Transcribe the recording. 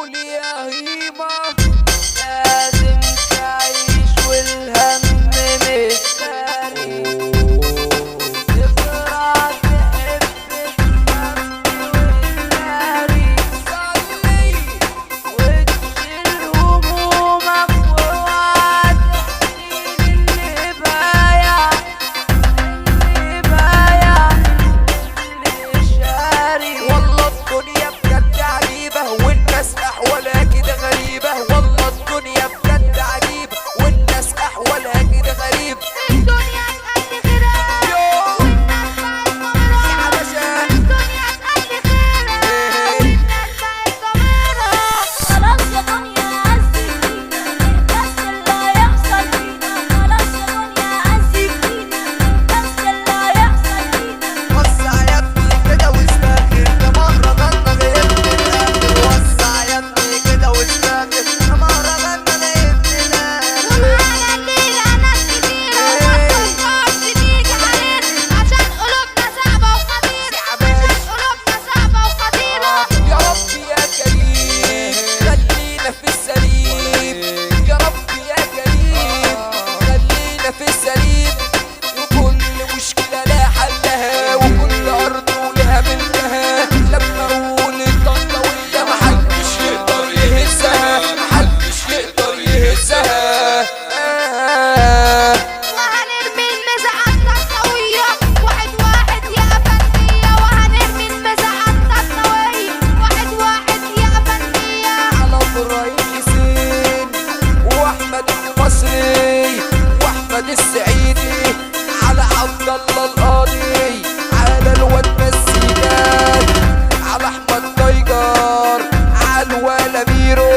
قول يا هيما لازم تعيش والهم مستري تفرح تحب تنمي والناري صلي وتشيل همومك واوعى تحزن اللي بايع اللي شاري. والله الدنيا بجد عجيبة والناس أحوالها كده غريبة. والله الدنيا بجد عجيبة والناس أحوالها كده غريبة. الدنيا تقل غيرها والناس بقت ضميرها. يا علشان الدنيا تقل غيرها والناس بقت ضميرها. خلاص يا دنيا عزي فينا بس اللي هيحصل فينا. خلاص يا دنيا عزي فينا بس اللي هيحصل فينا. وسع يا ابني كده واستاخر ده مهرجاننا جايب من الآخر. وسع يا ابني كده واستاخر ده مهرجاننا جايب من الآخر. ومعانا الليلة ناس كتيرة ومتوقعش تيجي علينا عشان قلوبنا صعبة وخطيرة. عشان قلوبنا صعبة وخطيرة. يا رب يا كريم خلينا في السليم. يا رب يا كريم خلينا في السليم. وكل مشكلة لها حلها وكل أرض ولها ملكها. لما أقول الطنطاوية محدش يقدر يهزها. محدش يقدر يهزها. وهنرمي المزعة الطنطاوية واحد واحد يا أفندية. وهنرمي المزعة الطنطاوية واحد واحد يا أفندية. على إبراهيم حسين وأحمد المصري وأحمد السعيدي على عبد الله القاضي على الواد مسيكات على أحمد تايجر على الولا ميرو